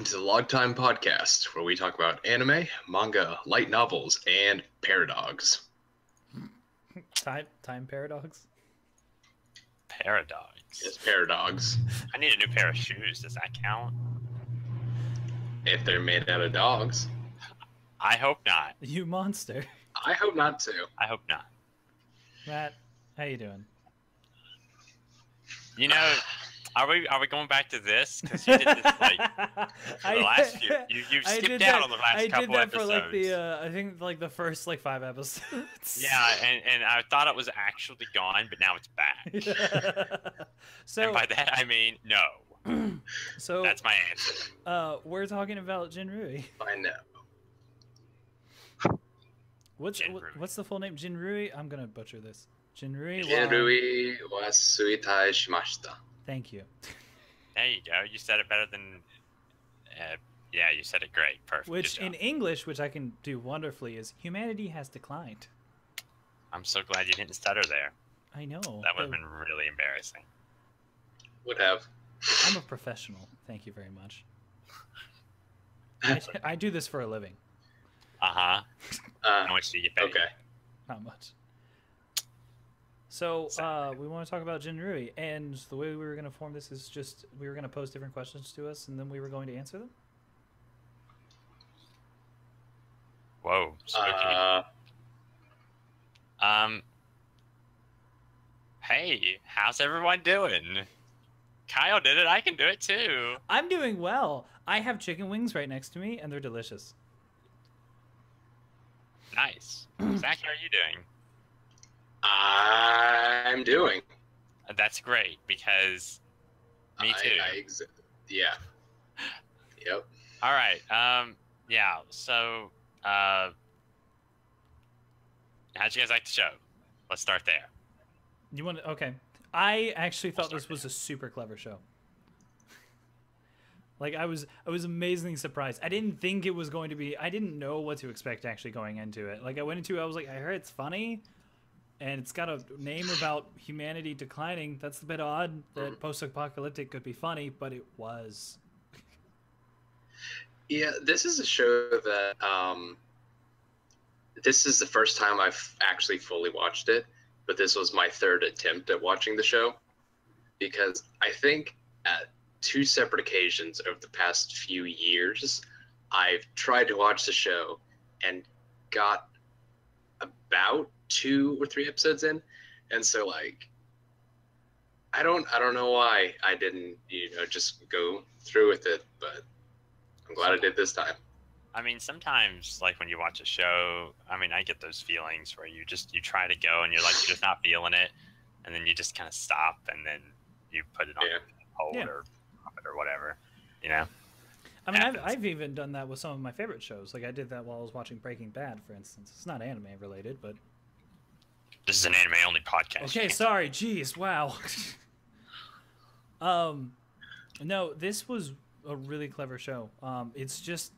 to the Log Time Podcast, where we talk about anime, manga, light novels, and paradogs. Time paradox? Paradox. Yes, paradogs. I need a new pair of shoes. Does that count? If they're made out of dogs. I hope not. You monster. I hope not to. I hope not. Matt, how you doing? You know, are we going back to this? Because you did this like for the last few. You've skipped out on the last couple episodes. I did that for like the I think like the first like 5 episodes. Yeah, and I thought it was actually gone, but now it's back. So and by that I mean no. So that's my answer. We're talking about Jinrui. I know. What's the full name? Jinrui? I'm gonna butcher this. Jinrui wa Suitai Shimashita. Thank you. There you go. You said it better than. Yeah, you said it great. Perfect. Which in English, which I can do wonderfully, is humanity has declined. I'm so glad you didn't stutter there. I know. That would have been really embarrassing. Would have. I'm a professional. Thank you very much. I do this for a living. How much do you get paid? Okay. Not much. So, we want to talk about Jinrui, and the way we were going to form this is just we were going to pose different questions to us, and then we were going to answer them. Whoa, spooky. Hey, how's everyone doing? Kyle did it. I can do it too. I'm doing well. I have chicken wings right next to me, and they're delicious. Nice. Zach, how are you doing? I'm doing. That's great because me too. Yeah. Yep. All right. Yeah. So, how'd you guys like the show? Let's start there. You want to? Okay. I actually thought this was a super clever show. Like I was amazingly surprised. I didn't think it was going to be. I didn't know what to expect actually going into it. Like I went into it, I was like, I heard it's funny, and it's got a name about humanity declining. That's a bit odd that post-apocalyptic could be funny, but it was. Yeah, this is a show that this is the first time I've actually fully watched it, but this was my third attempt at watching the show because I think at 2 separate occasions over the past few years, I've tried to watch the show and got about 2 or 3 episodes in, and so like I don't know why I didn't just go through with it, but I'm glad I did this time. I mean, sometimes like when you watch a show, I mean, I get those feelings where you try to go and you're like you're just not feeling it, and then you just kind of stop and then you put it on hold or whatever, you know. I mean, I've even done that with some of my favorite shows. Like I did that while I was watching Breaking Bad, for instance. It's not anime related, but this is an anime only podcast. Okay, sorry. Jeez, wow. No, this was a really clever show. It's just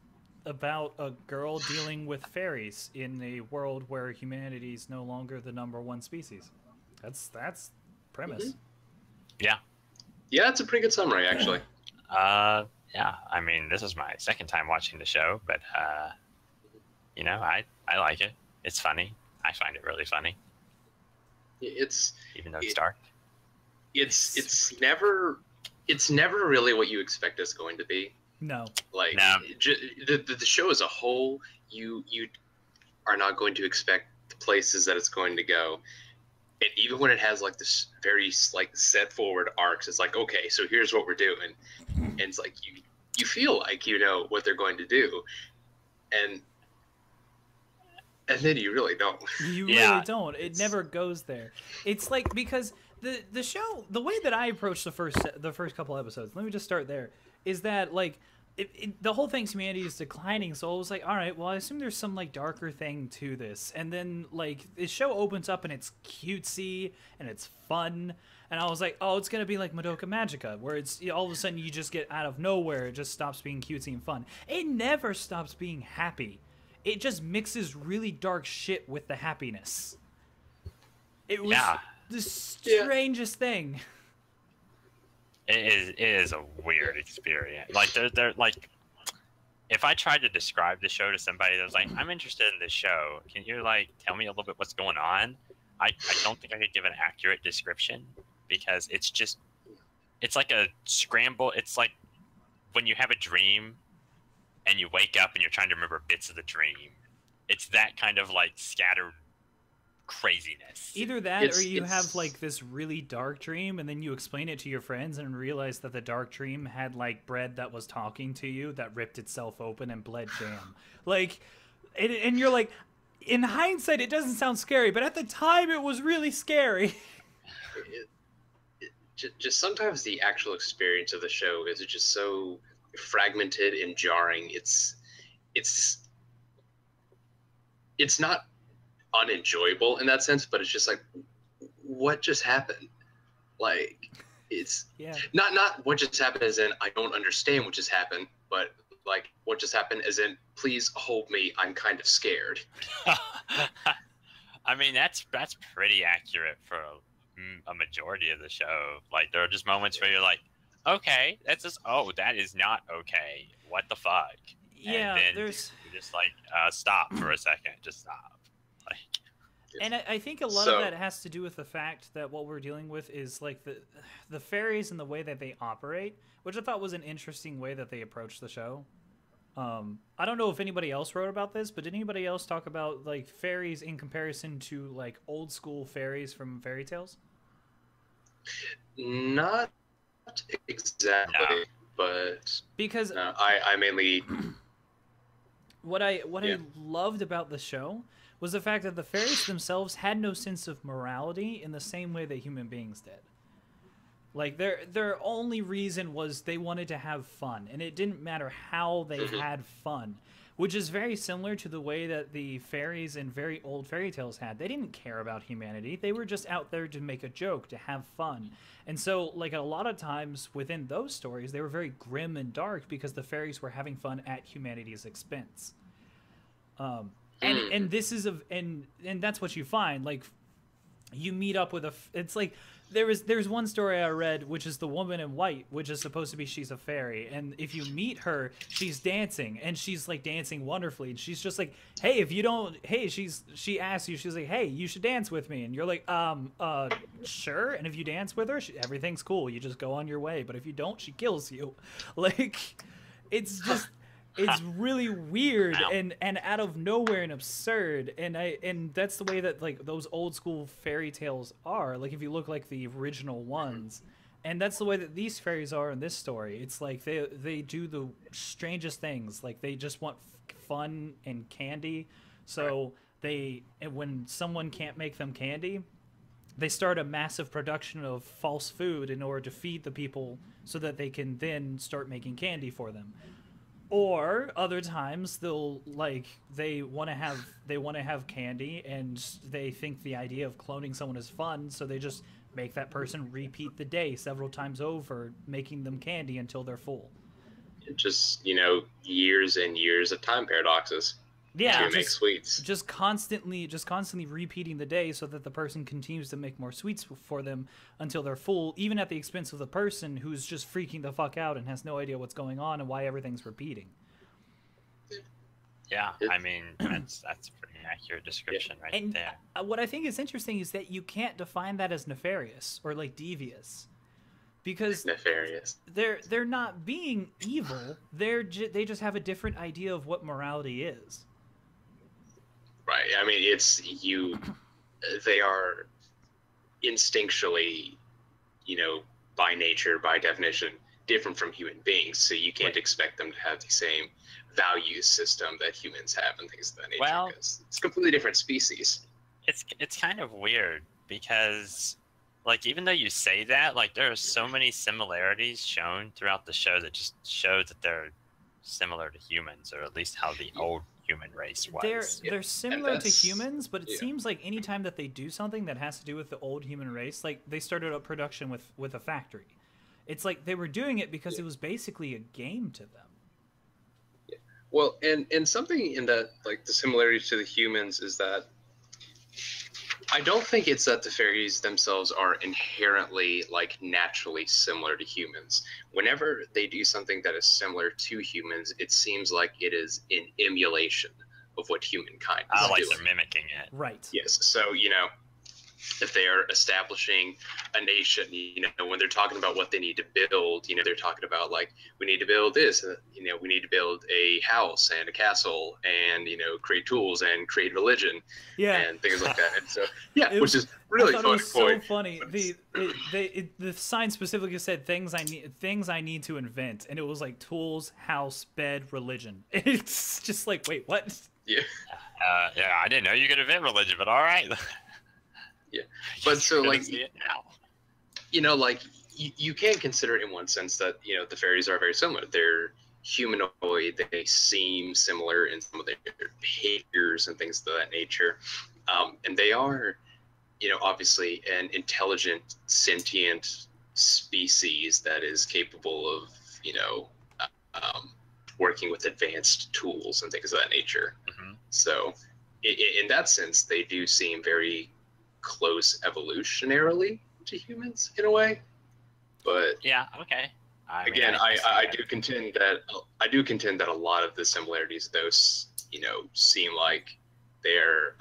about a girl dealing with fairies in a world where humanity is no longer the #1 species. That's premise. Yeah. Yeah, that's a pretty good summary, actually. Yeah. I mean, this is my second time watching the show, but you know, I like it. It's funny. I find it really funny. Even though it's dark. It's never really what you expect it's going to be. No. Like no. The show as a whole, you are not going to expect the places that it's going to go. And even when it has like this very like set forward arcs, it's like, okay, so here's what we're doing, and it's like you feel like you know what they're going to do, and then you really don't. You really don't. It never goes there. It's like because the show, the way that I approached the first couple episodes, let me just start there, is that like the whole thing's humanity is declining, so I was like, all right, well, I assume there's some like darker thing to this, and then like the show opens up and it's cutesy and it's fun, and I was like, oh, it's gonna be like Madoka Magica, where it's all of a sudden you just get out of nowhere, it just stops being cutesy and fun. It never stops being happy. It just mixes really dark shit with the happiness. It was the strangest thing. It is a weird experience. Like they're like if I tried to describe the show to somebody that was like, I'm interested in this show, can you like tell me a little bit what's going on? I don't think I could give an accurate description because it's like a scramble. It's like when you have a dream and you wake up and you're trying to remember bits of the dream. It's that kind of like scattered craziness. Either that or you have like this really dark dream and then you explain it to your friends and realize that the dark dream had like bread that was talking to you that ripped itself open and bled jam. Like, and you're like, in hindsight, it doesn't sound scary, but at the time it was really scary. Just sometimes the actual experience of the show is just so fragmented and jarring. It's not unenjoyable in that sense, but it's just like, what just happened? Like, it's not what just happened as in I don't understand what just happened, but like what just happened as in please hold me, I'm kind of scared. I mean, that's pretty accurate for a majority of the show. Like, there are just moments where you're like, okay, that is not okay. What the fuck? Yeah, and then there's you're just like, stop for a second, just stop. Like, and I think a lot of that has to do with the fact that what we're dealing with is like the fairies and the way that they operate, which I thought was an interesting way that they approached the show. I don't know if anybody else wrote about this, but did anybody else talk about like fairies in comparison to like old school fairies from fairy tales? Not exactly, but because I mainly what I loved about the show was the fact that the fairies themselves had no sense of morality in the same way that human beings did. Like, their only reason was they wanted to have fun, and it didn't matter how they had fun, which is very similar to the way that the fairies in very old fairy tales had. They didn't care about humanity. They were just out there to make a joke, to have fun. And so, like, a lot of times within those stories, they were very grim and dark because the fairies were having fun at humanity's expense. And this is and that's what you find. Like, you meet up with it's like there's one story I read, which is the woman in white, which is supposed to be she's a fairy, and if you meet her, she's dancing, and she's like dancing wonderfully, and she's just like, hey, if you don't, hey, she asks you, she's like, hey, you should dance with me, and you're like, sure, and if you dance with her, everything's cool, you just go on your way, but if you don't, she kills you. Like, it's just it's really weird and out of nowhere and absurd, and that's the way that like those old school fairy tales are. Like, if you look like the original ones, and that's the way that these fairies are in this story. It's like they do the strangest things. Like, they just want fun and candy, so when someone can't make them candy, they start a massive production of false food in order to feed the people so that they can then start making candy for them. Or other times they'll they want to have candy, and they think the idea of cloning someone is fun, so they just make that person repeat the day several times over, making them candy until they're full. Just, years and years of time paradoxes. Yeah, to make sweets. Just constantly repeating the day so that the person continues to make more sweets for them until they're full, even at the expense of the person who's just freaking the fuck out and has no idea what's going on and why everything's repeating. Yeah, I mean, that's a pretty accurate description right there. What I think is interesting is that you can't define that as nefarious or like devious. Because nefarious. They're not being evil. They just have a different idea of what morality is. Right. I mean, they are instinctually, by nature, by definition, different from human beings. So you can't expect them to have the same value system that humans have and things of that nature. Well, because it's a completely different species. It's kind of weird because, like, even though you say that, like, there are so many similarities shown throughout the show that just show that they're similar to humans, or at least how the old human race was. They're similar to humans, but it seems like anytime that they do something that has to do with the old human race, like they started up production with a factory. It's like they were doing it because it was basically a game to them. Yeah. Well, and something in that, like, the similarities to the humans is that I don't think it's that the fairies themselves are inherently, like, naturally similar to humans. Whenever they do something that is similar to humans, it seems like it is in emulation of what humankind is like doing. they're mimicking it. Right. Yes. So, if they are establishing a nation, when they're talking about what they need to build, they're talking about, like, we need to build this, we need to build a house and a castle and, create tools and create religion and things like that. And so, which is really I thought funny. it was so funny. The sign specifically said things I need to invent, and it was like tools, house, bed, religion. It's just like, wait, what? Yeah. Yeah, I didn't know you could invent religion, but all right. Yeah, but so, like, see it now. like, you can consider it in one sense that the fairies are very similar. They're humanoid. They seem similar in some of their behaviors and things of that nature, and they are, obviously an intelligent, sentient species that is capable of, working with advanced tools and things of that nature. Mm-hmm. So, in that sense, they do seem very close evolutionarily to humans in a way, but yeah, okay. I do contend that a lot of the similarities, those seem like they're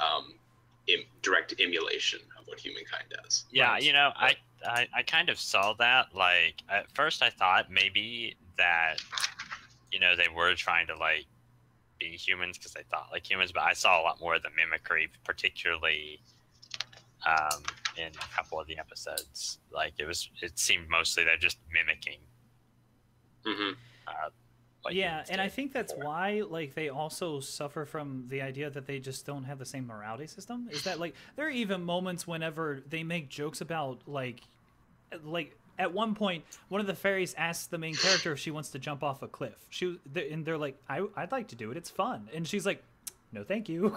direct emulation of what humankind does. Yeah, right? I kind of saw that. Like, at first I thought maybe that they were trying to, like, be humans because they thought like humans, but I saw a lot more of the mimicry, particularly in a couple of the episodes. Like, it seemed mostly they're just mimicking. Mm-hmm. And I think that's why, like, they also suffer from the idea that they just don't have the same morality system. Is that, like, there are even moments whenever they make jokes about, like at one point, one of the fairies asks the main character if she wants to jump off a cliff. And they're like, I'd like to do it. It's fun. And she's like, no, thank you.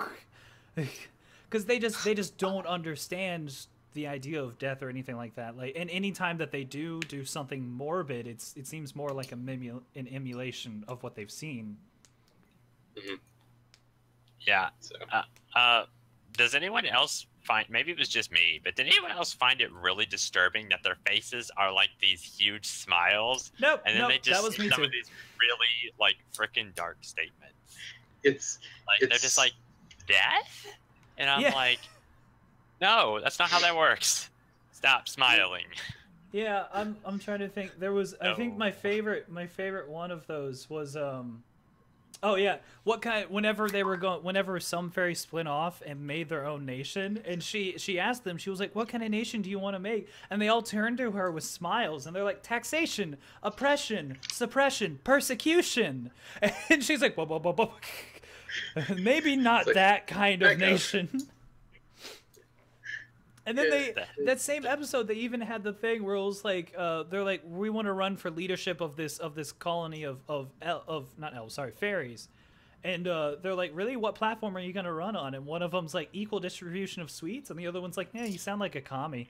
Because they just don't understand the idea of death or anything like that. Like, and any time that they do something morbid, it seems more like an emulation of what they've seen. Mm-hmm. Yeah. So. Does anyone else maybe it was just me, but did anyone else find it really disturbing that their faces are like these huge smiles? Nope. And then they just that was me some too. of these really, like, freaking dark statements. It's they're just like, death? And I'm like, no, that's not how that works. Stop smiling. Yeah, I'm trying to think. There was, I think my favorite one of those was whenever some fairies split off and made their own nation, and she asked them, she was like, what kind of nation do you want to make? And they all turned to her with smiles, and they're like, taxation, oppression, suppression, persecution. And she's like, whoa. Maybe not like, that kind of nation. And then that same episode, they even had the thing where it was like, they're like, we want to run for leadership of this colony of fairies. And they're like, really, what platform are you going to run on? And one of them's like, equal distribution of sweets. And the other one's like, yeah, you sound like a commie.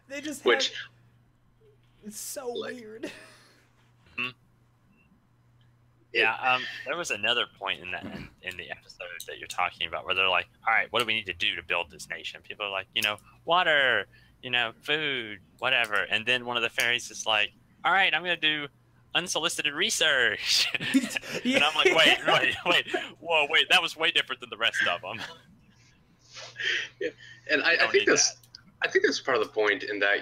They just it's so weird. Yeah, there was another point in the episode that you're talking about where they're like, all right, what do we need to do to build this nation? People are like, water, food, whatever. And then one of the fairies is like, all right, I'm going to do unsolicited research. And I'm like, wait, whoa, that was way different than the rest of them. Yeah, and I think that's part of the point in that,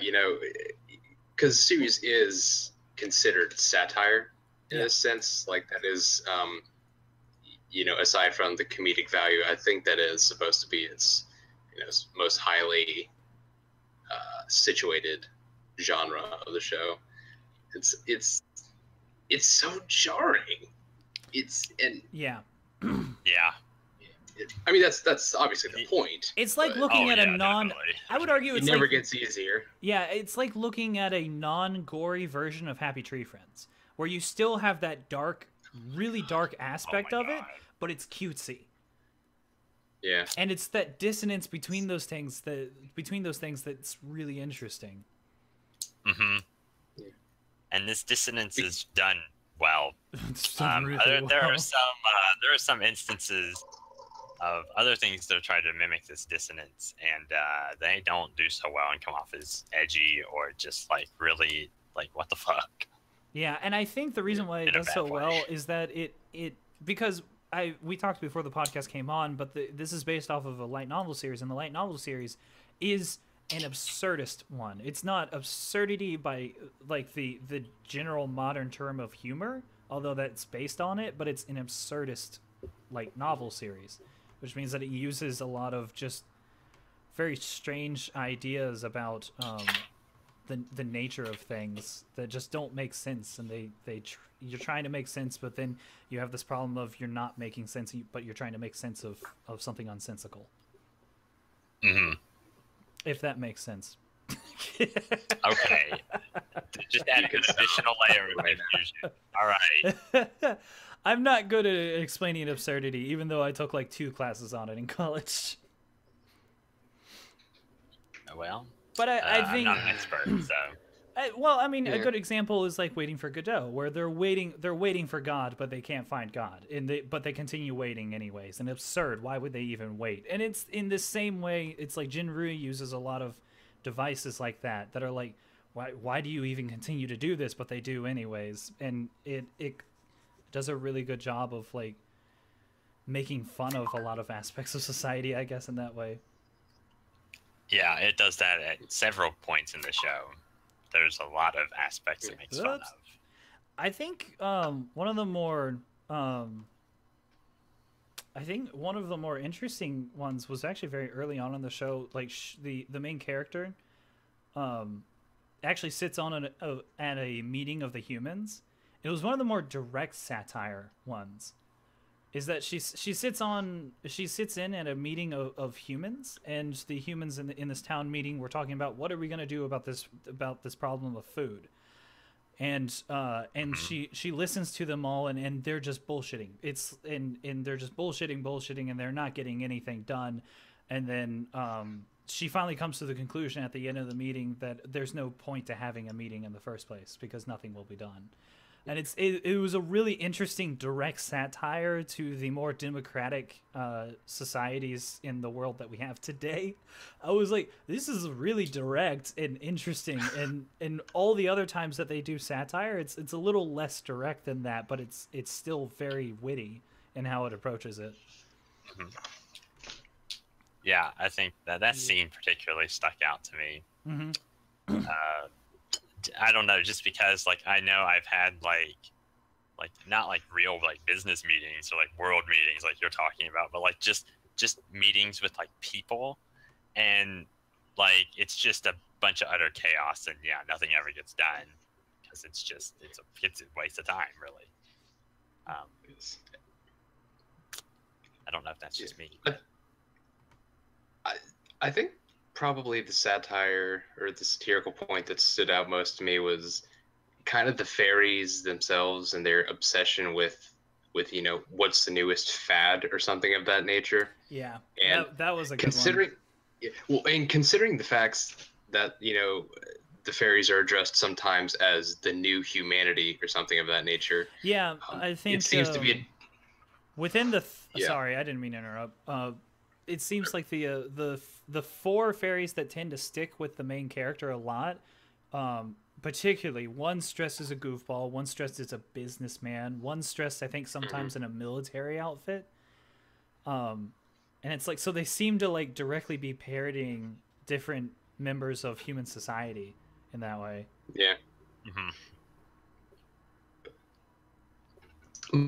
because the series is considered satire. In a sense, like that is, aside from the comedic value, I think that is supposed to be its, most highly situated genre of the show. It's so jarring. Yeah. I mean, that's obviously the point. It's like looking at a definitely. I would argue it never gets easier. Yeah, it's like looking at a non-gory version of Happy Tree Friends, where you still have that dark, really dark aspect of it, but it's cutesy. Yeah. And it's that dissonance between those things that's really interesting. Mm-hmm. Yeah. And this dissonance is done well. Really there are some instances of other things that are trying to mimic this dissonance, and they don't do so well and come off as edgy or just like really like what the fuck. Yeah, and I think the reason why it does so well is that it because we talked before the podcast came on, but this is based off of a light novel series, and the light novel series is an absurdist one. It's not absurdity by like the general modern term of humor, although that's based on it, but it's an absurdist like novel series, which means that it uses a lot of just very strange ideas about the nature of things that just don't make sense, and you're trying to make sense, but then you have this problem of you're not making sense, but you're trying to make sense of something unsensical. Mm-hmm. If that makes sense. Okay. Just add an additional layer of confusion. All right. I'm not good at explaining absurdity, even though I took like 2 classes on it in college. Well, but I think I'm not an expert, so. A good example is like Waiting for Godot, where they're waiting for God, but they can't find God, but they continue waiting anyways. And absurd. Why would they even wait? And it's in the same way. It's like Jinrui uses a lot of devices like that are like, why do you even continue to do this? But they do anyways, and it does a really good job of like making fun of a lot of aspects of society, I guess, in that way. Yeah, it does that at several points in the show. There's a lot of aspects it makes fun of. I think one of the more interesting ones was actually very early on in the show. Like the main character actually sits on at a meeting of the humans. It was one of the more direct satire ones. Is that she sits in at a meeting of humans, and the humans in this town meeting were talking about what are we going to do about this problem of food, and she listens to them all, and they're just bullshitting. And they're just bullshitting, and they're not getting anything done, and then she finally comes to the conclusion at the end of the meeting that there's no point to having a meeting in the first place because nothing will be done. And it was a really interesting direct satire to the more democratic societies in the world that we have today. I was like, this is really direct and interesting. And all the other times that they do satire, it's a little less direct than that, but it's still very witty in how it approaches it. Mm-hmm. Yeah, I think that scene particularly stuck out to me. Mm-hmm. I don't know, just because like I know I've had like not like real like business meetings or like world meetings like you're talking about, but like just meetings with like people, and like it's just a bunch of utter chaos, and yeah, nothing ever gets done because it's a waste of time, really. I don't know if that's just me. I think probably the satire or the satirical point that stood out most to me was kind of the fairies themselves and their obsession with what's the newest fad or something of that nature. Yeah, and that was a good one. And considering the facts that the fairies are addressed sometimes as the new humanity or something of that nature. Yeah, I think it seems to be within the. Sorry, I didn't mean to interrupt. It seems like the 4 fairies that tend to stick with the main character a lot, particularly one's dressed as a goofball, one's dressed as a businessman, one's dressed I think sometimes in a military outfit, and it's like, so they seem to like directly be parodying different members of human society in that way. Yeah. Mm-hmm.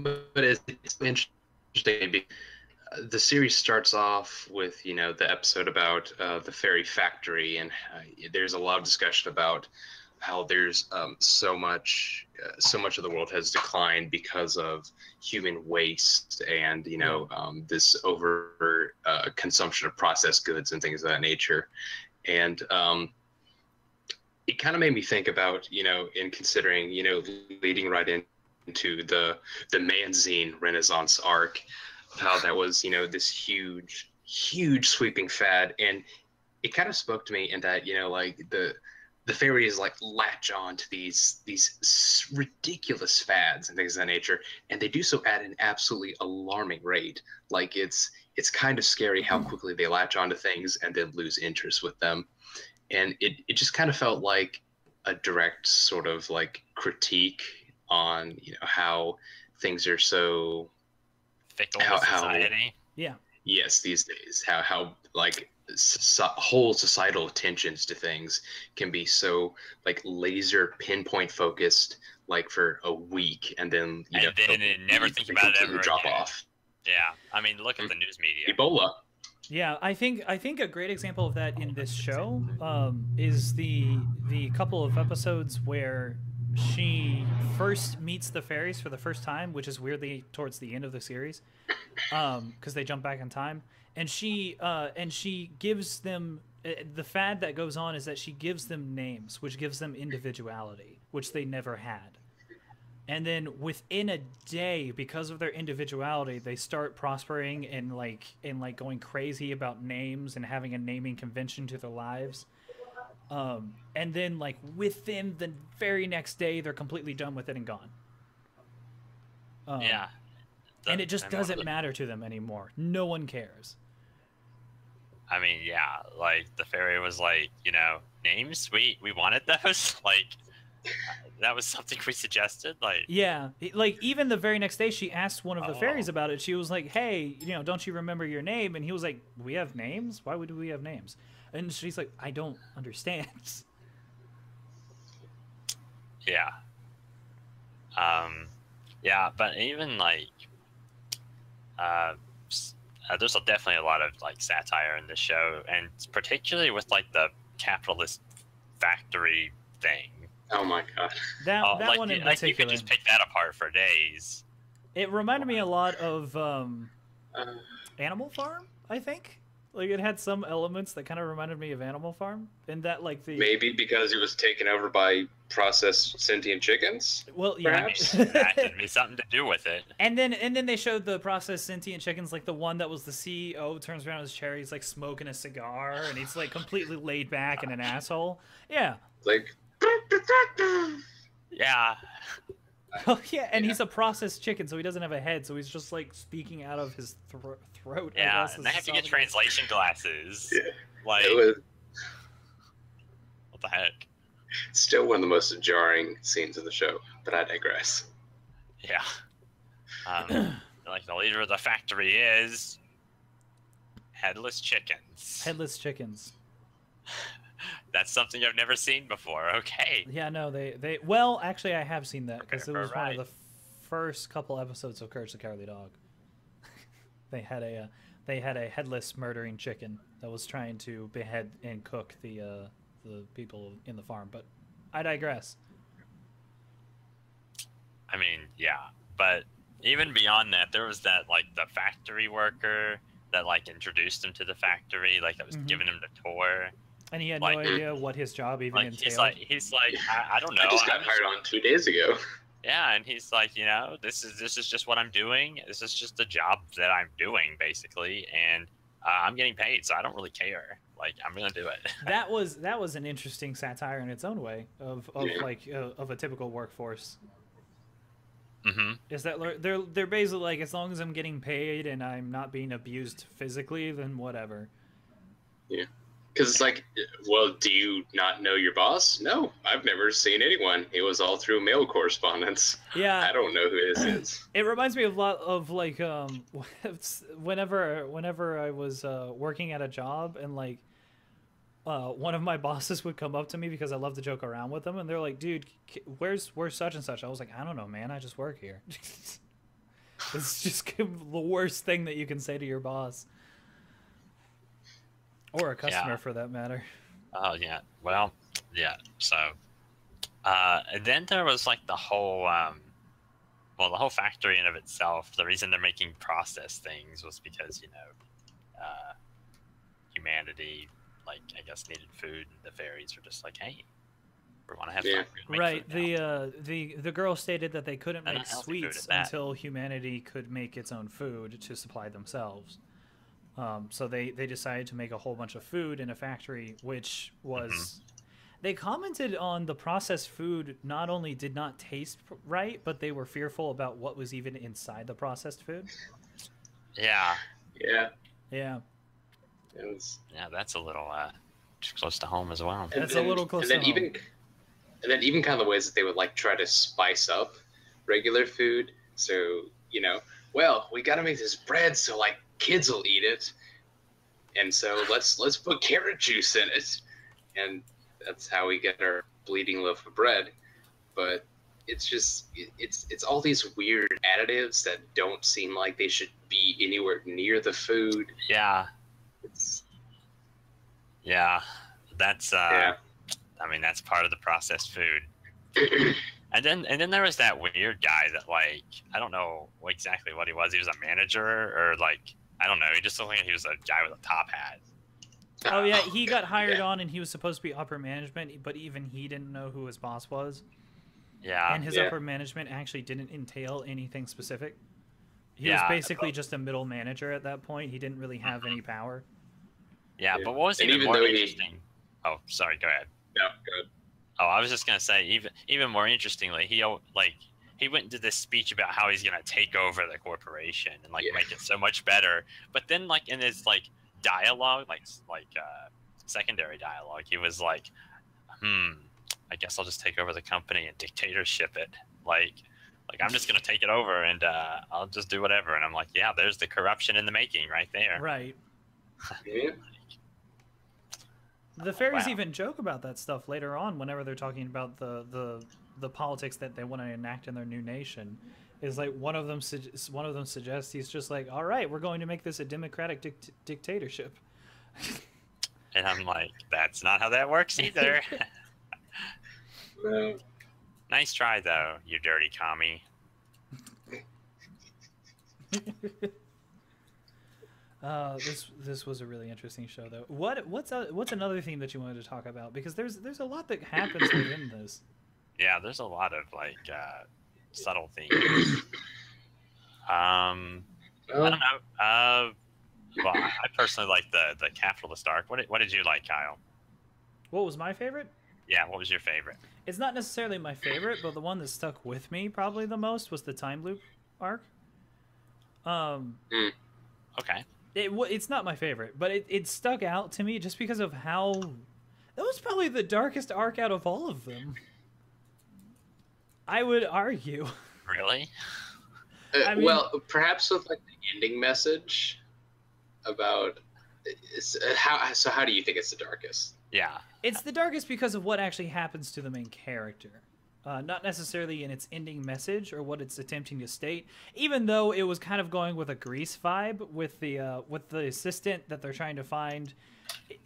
But it's interesting because the series starts off with the episode about the fairy factory, and there's a lot of discussion about how there's so much of the world has declined because of human waste and this over consumption of processed goods and things of that nature. And it kind of made me think about in considering leading right into the Manzine Renaissance arc, how that was this huge sweeping fad, and it kind of spoke to me in that like the fairies like latch on to these ridiculous fads and things of that nature, and they do so at an absolutely alarming rate. Like it's it's kind of scary how quickly they latch onto things and then lose interest with them. And it just kind of felt like a direct sort of like critique on, you know, how things are so fickle in society. Yeah. Yes, these days, how like whole societal attentions to things can be so like laser pinpoint focused, like for a week, and then never think about it ever drop again. off. Yeah, I mean, look at the news media. Ebola. Yeah, I think a great example of that in this show is the couple of episodes where she first meets the fairies for the first time, which is weirdly towards the end of the series, because they jump back in time, and she gives them the fad that goes on is that she gives them names, which gives them individuality, which they never had. And then within a day, because of their individuality, they start prospering and going crazy about names and having a naming convention to their lives. And then like within the very next day, they're completely done with it and gone. Yeah. And it just doesn't matter to them anymore. No one cares. I mean, yeah, like the fairy was like, you know, names, we wanted those. Like, that was something we suggested. Like, yeah, like even the very next day, she asked one of the fairies about it. She was like, "Hey, you know, don't you remember your name?" And he was like, "We have names? Why would we have names?" And she's like, "I don't understand." Yeah. Yeah, but even like, there's definitely a lot of like satire in the show, and particularly with like the capitalist factory thing. Oh my god. That like, one in like particular. you could just pick that apart for days. It reminded me a lot of Animal Farm, I think. Like it had some elements that kind of reminded me of Animal Farm, and that like the Maybe because it was taken over by processed sentient chickens. Well, yeah, perhaps? That could be something to do with it. And then they showed the processed sentient chickens, like the one that was the CEO turns around his chair, he's like smoking a cigar, and he's like completely laid back and an asshole. Yeah. Like. Yeah. Oh yeah, and he's a processed chicken, so he doesn't have a head, so he's just like speaking out of his throat. Yeah, and they have to get translation glasses. Yeah. Like, It was what the heck? still one of the most jarring scenes in the show, but I digress. Yeah. Like the leader of the factory is headless chickens. Headless chickens. That's something I've never seen before. Okay. Yeah, no, they well, actually, I have seen that because it was one Right. of the first couple episodes of Courage the Cowardly Dog. They had a headless murdering chicken that was trying to behead and cook the people in the farm. But I digress. I mean, yeah, but even beyond that, there was that like the factory worker that like introduced him to the factory, like that was giving him the tour. And he had Like, no idea what his job even Like entailed. he's like I don't know. I just got hired on 2 days ago. Yeah, and he's like, you know, this is just what I'm doing. This is just the job that I'm doing, basically, and I'm getting paid, so I don't really care. Like, I'm gonna do it. That was an interesting satire in its own way of a typical workforce. Mm-hmm. Is that they're basically like, as long as I'm getting paid and I'm not being abused physically, then whatever. Yeah. Because it's like, well, do you not know your boss? No, I've never seen anyone. It was all through mail correspondence. Yeah. I don't know who this is. It reminds me of a lot of like whenever I was working at a job, and like one of my bosses would come up to me because I love to joke around with them, and they're like, "Dude, where's such and such?" I was like, "I don't know, man. I just work here." It's just the worst thing that you can say to your boss. Or a customer, for that matter. Oh, yeah. Well, yeah. So, and then there was like the whole, the whole factory in of itself. The reason they're making processed things was because, you know, humanity, like, I guess, needed food, and the fairies were just like, hey, we want to have fun. Right. The girl stated that they couldn't And make unhealthy food sweets at that. until humanity could make its own food to supply themselves. So they decided to make a whole bunch of food in a factory, which was... They commented on the processed food not only did not taste right, but they were fearful about what was even inside the processed food. Yeah. Yeah. Yeah. It was. Yeah, that's a little too close to home as well. That's a little close to home. And then even kind of the ways that they would like try to spice up regular food. So, well, we got to make this bread so like kids will eat it. And so let's put carrot juice in it. And that's how we get our bleeding loaf of bread. But it's just it's all these weird additives that don't seem like they should be anywhere near the food. Yeah. Yeah. That's I mean, that's part of the processed food. And then there was that weird guy that, like, I don't know exactly what he was. He was a manager or like, I don't know. He just looked like he was a guy with a top hat. Oh yeah, he got hired on and he was supposed to be upper management, but even he didn't know who his boss was. Yeah. And his upper management actually didn't entail anything specific. He was basically just a middle manager at that point. He didn't really have any power. Yeah, but what was even more interesting? Oh, sorry. Go ahead. No, good. Oh, I was just gonna say, even more interestingly, he went and did this speech about how he's gonna take over the corporation and like make it so much better. But then, like in his like dialogue, like secondary dialogue, he was like, I guess I'll just take over the company and dictatorship it. Like I'm just gonna take it over and I'll just do whatever. And I'm like, yeah, there's the corruption in the making right there. Right. Yeah. The fairies even joke about that stuff later on whenever they're talking about the politics that they want to enact in their new nation. Is like one of them suggests, he's just like, all right, we're going to make this a democratic dictatorship. And I'm like, that's not how that works either. No. Nice try though, you dirty commie. This was a really interesting show though. What's another theme that you wanted to talk about? Because there's a lot that happens within this. Yeah, there's a lot of like subtle themes. I don't know. Well, I personally like the capitalist arc. What did you like, Kyle? What was my favorite? Yeah, what was your favorite? It's not necessarily my favorite, but the one that stuck with me probably the most was the time loop arc. Okay. It's not my favorite, but it stuck out to me just because of how that was probably the darkest arc out of all of them. I would argue. Really? I mean, well, perhaps with like the ending message about how do you think it's the darkest? Yeah. It's the darkest because of what actually happens to the main character. Not necessarily in its ending message or what it's attempting to state, even though it was kind of going with a Grease vibe with the assistant that they're trying to find.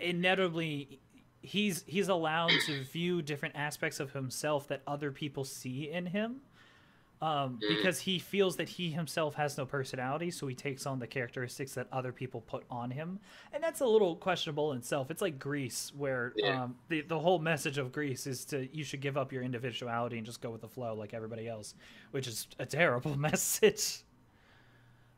Inevitably, he's allowed to view different aspects of himself that other people see in him, because he feels that he himself has no personality, so he takes on the characteristics that other people put on him, and that's a little questionable in itself. It's like Grease, where the whole message of Grease is you should give up your individuality and just go with the flow like everybody else, which is a terrible message.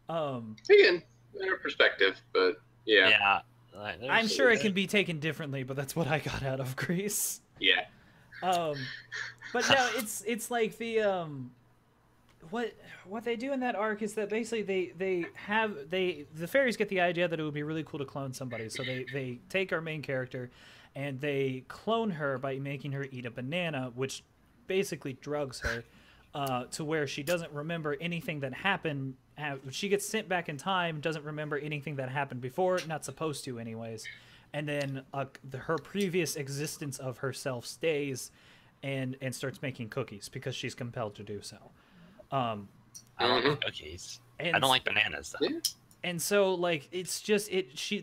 Again, better perspective, but yeah. I'm sure it can be taken differently, but that's what I got out of Grease. Yeah. But no, it's like the what they do in that arc is that basically the fairies get the idea that it would be really cool to clone somebody, so they take our main character and they clone her by making her eat a banana, which basically drugs her to where she doesn't remember anything that happened. She gets sent back in time, doesn't remember anything that happened before, not supposed to anyways, and then her previous existence of herself stays and starts making cookies because she's compelled to do so. I like cookies. I don't like bananas though. Yeah. And so, like, it's just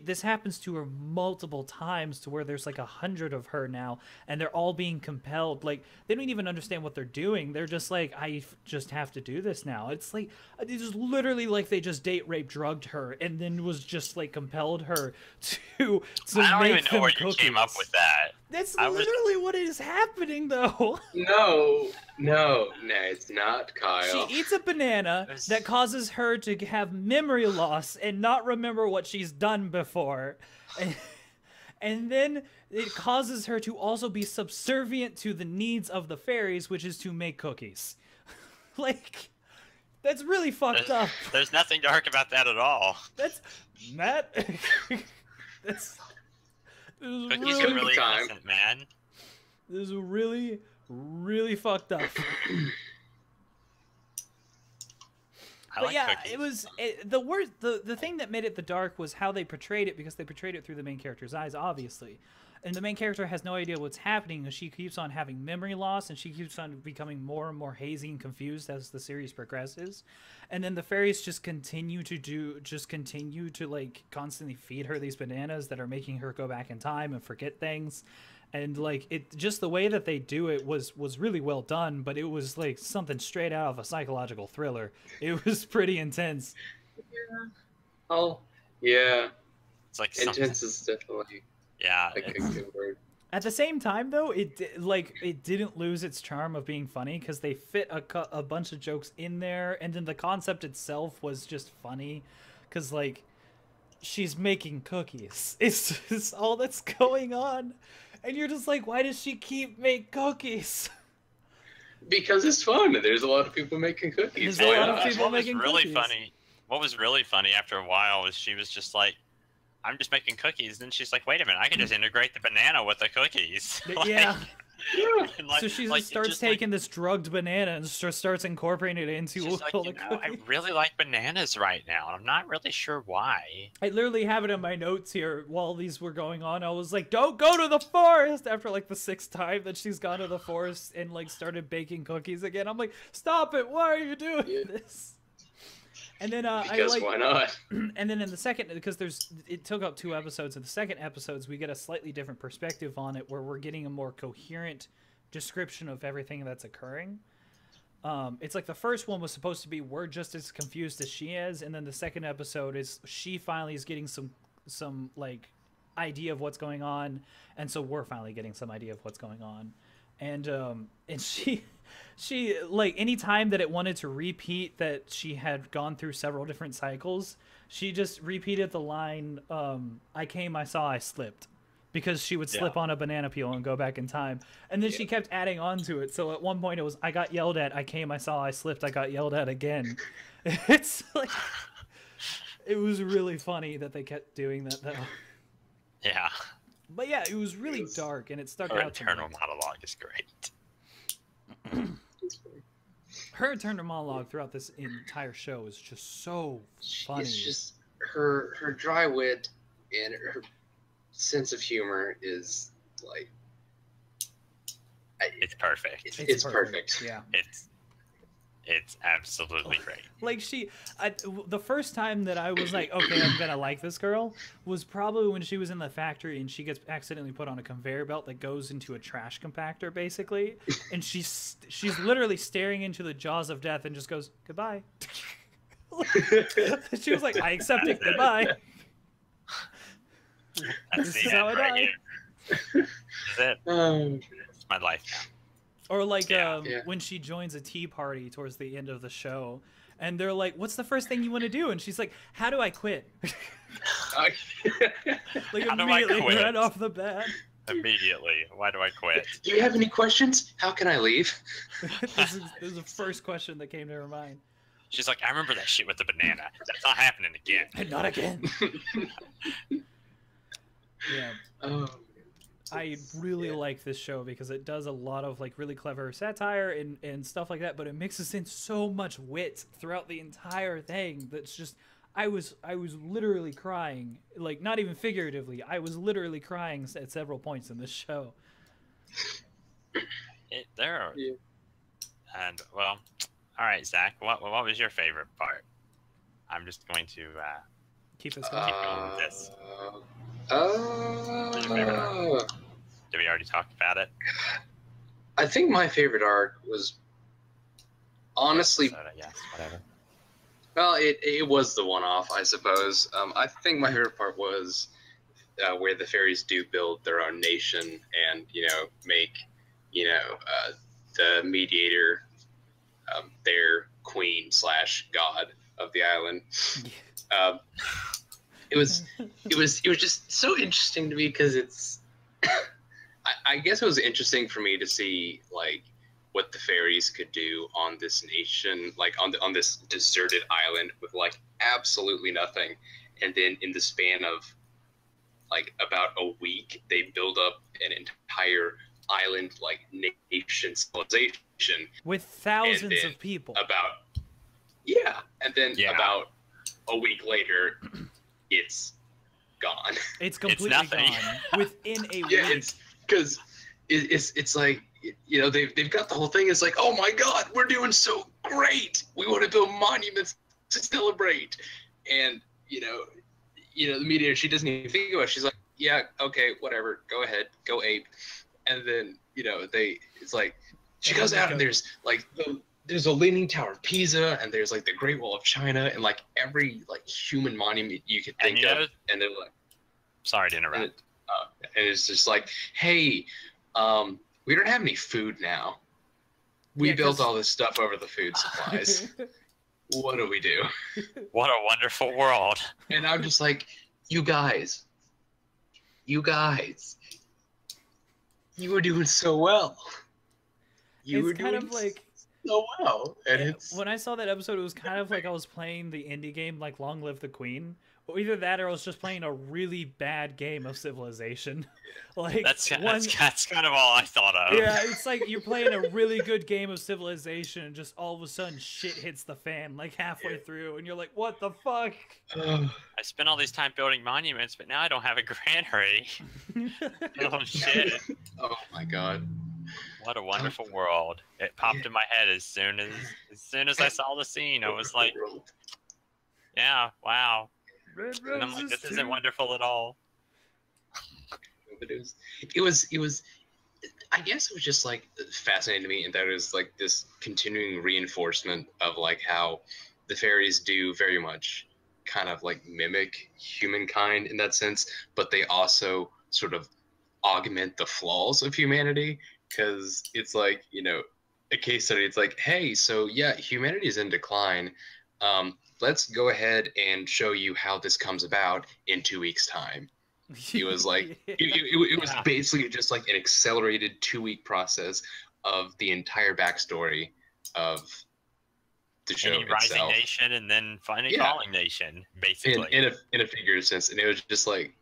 this happens to her multiple times to where there's like 100 of her now, and they're all being compelled. Like, they don't even understand what they're doing. They're just like, I just have to do this now. It's like, it's literally like they just date, rape, drugged her, and then was just like compelled her to I don't make even know where you cookies. came up with that. That's literally what is happening, though. No, it's not, Kyle. She eats a banana that causes her to have memory loss and not remember what she's done before. And then it causes her to also be subservient to the needs of the fairies, which is to make cookies. Like, that's really fucked up. There's nothing dark about that at all. Matt, this is Cookies are really time. innocent, man. This is really, really fucked up. I But like yeah, cookies. the worst. The thing that made it the dark was how they portrayed it, because they portrayed it through the main character's eyes, obviously. And the main character has no idea what's happening, and she keeps on having memory loss, and she keeps on becoming more and more hazy and confused as the series progresses. And then the fairies just continue to like constantly feed her these bananas that are making her go back in time and forget things. And like it, just the way that they do it was really well done, but it was like something straight out of a psychological thriller. It was pretty intense. Yeah. Oh, yeah. It's like Intense is definitely like a good word. At the same time, though, it didn't lose its charm of being funny, because they fit a bunch of jokes in there, and then the concept itself was just funny, because like she's making cookies. It's all that's going on, and you're just like, why does she keep make cookies? Because it's fun. There's a lot of people making cookies. There's a lot of Why not? people What was making really cookies. funny? What was really funny after a while was she was just like, "I'm just making cookies." Then she's like, "Wait a minute, I can just integrate the banana with the cookies." Yeah. and like- So she like, just starts just taking this drugged banana and starts incorporating it into she's like, all you the know, I cookies. really like bananas right now, and I'm not really sure why. I literally have it in my notes here while these were going on. I was like, don't go to the forest, after like the 6th time that she's gone to the forest and like started baking cookies again. I'm like, stop it, why are you doing this? And then Because why not? and then in the second, because it took up 2 episodes. In the second episodes, we get a slightly different perspective on it, where we're getting a more coherent description of everything that's occurring. It's like the first one was supposed to be, we're just as confused as she is, and then the second episode is she finally is getting some like idea of what's going on, and so we're finally getting some idea of what's going on. And she like, any time that it wanted to repeat that she had gone through several different cycles, she just repeated the line, I came, I saw, I slipped, because she would slip on a banana peel and go back in time. And then she kept adding on to it. So at one point it was, I got yelled at, I came, I saw, I slipped, I got yelled at again. It's like, it was really funny that they kept doing that though. Yeah. But yeah, it was really dark, and it stuck Her out to me. internal monologue is great. Her internal monologue throughout this entire show is just so funny. It's just her dry wit and her sense of humor is like It's perfect. It's perfect. Yeah. It's absolutely great. Like the first time that I was like, okay, I'm gonna like this girl, was probably when she was in the factory and she gets accidentally put on a conveyor belt that goes into a trash compactor, basically, and she's literally staring into the jaws of death and just goes, goodbye. She was like, I accept it, goodbye. That's This the is how end I right die. here. That's it. It's my life now. Or like Yeah. when she joins a tea party towards the end of the show, and they're like, what's the first thing you want to do? And she's like, how do I quit? Like How do I immediately, quit? right off the bat. Immediately. Why do I quit? Do you have any questions? How can I leave? This is the first question that came to her mind. She's like, I remember that shit with the banana. That's not happening again. And not again. Yeah. Oh. I really like this show because it does a lot of like really clever satire and stuff like that, but it mixes in so much wit throughout the entire thing that's just, I was literally crying, like not even figuratively, I was literally crying at several points in this show. There are, Yeah. and well, all right, Zach. What was your favorite part? I'm just going to Keep this going. keep going with this. Did we already talk about it? I think my favorite arc was honestly, Yes, whatever. well, it was the one-off, I suppose. I think my favorite part was where the fairies do build their own nation and, make, the mediator their queen / god of the island. It was just so interesting to me because it's, I guess it was interesting for me to see like what the fairies could do on this nation, like on this deserted island with like absolutely nothing, and then in the span of like about a week, they build up an entire island, like nation civilization with thousands of people. And then about a week later, it's gone. It's completely gone within a week. Yeah, it's because it's like, you know, they've got the whole thing. It's like, oh my God, we're doing so great. We want to build monuments to celebrate, and you know, the media, she doesn't even think about it. She's like, yeah, okay, whatever, go ahead, go ape. And then, you know, it's like, she goes out and there's like there's a Leaning Tower of Pisa, and there's like the Great Wall of China, and like every like human monument you could think of. And they're like, sorry to interrupt. And it's just like, hey, we don't have any food now. We built all this stuff over the food supplies. What do we do? What a wonderful world. And I'm just like, you guys, you were doing so well. You were doing so well. And when I saw that episode, it was kind of like I was playing the indie game like Long Live the Queen. Or either that, or I was just playing a really bad game of Civilization. Like that's kind of all I thought of. Yeah, it's like you're playing a really good game of Civilization, and just all of a sudden shit hits the fan like halfway through, and you're like, "What the fuck?" I spent all this time building monuments, but now I don't have a granary. Oh shit! Oh my God! What a wonderful world! It popped in my head as soon as I saw the scene. I was like, "Yeah, wow." And I'm like, this isn't wonderful at all. But it was I guess it was just like fascinating to me, and that it was like this continuing reinforcement of like how the fairies do very much kind of like mimic humankind in that sense, but they also sort of augment the flaws of humanity, because it's like, you know, a case study. It's like, hey, so yeah, humanity is in decline. Let's go ahead and show you how this comes about in 2 weeks' time. It was like, it was basically just like an accelerated 2-week process of the entire backstory of the show itself. Rising nation and then finally falling nation, basically. In a figurative sense. And it was just like,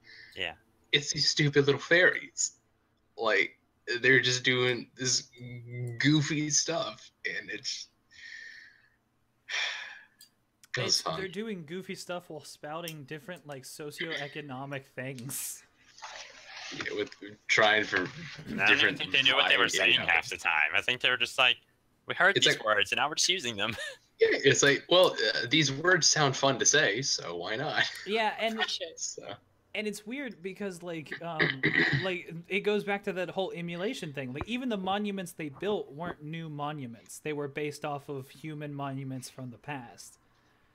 it's these stupid little fairies. Like, they're just doing this goofy stuff, and it's... They're doing goofy stuff while spouting different like socioeconomic things. Yeah, with trying for different. I don't think they knew what they were saying half the time. I think they were just like, we heard these words and now we're just using them. Yeah, it's like, well, these words sound fun to say, so why not? Yeah, and and it's weird because like it goes back to that whole emulation thing. Like even the monuments they built weren't new monuments; they were based off of human monuments from the past.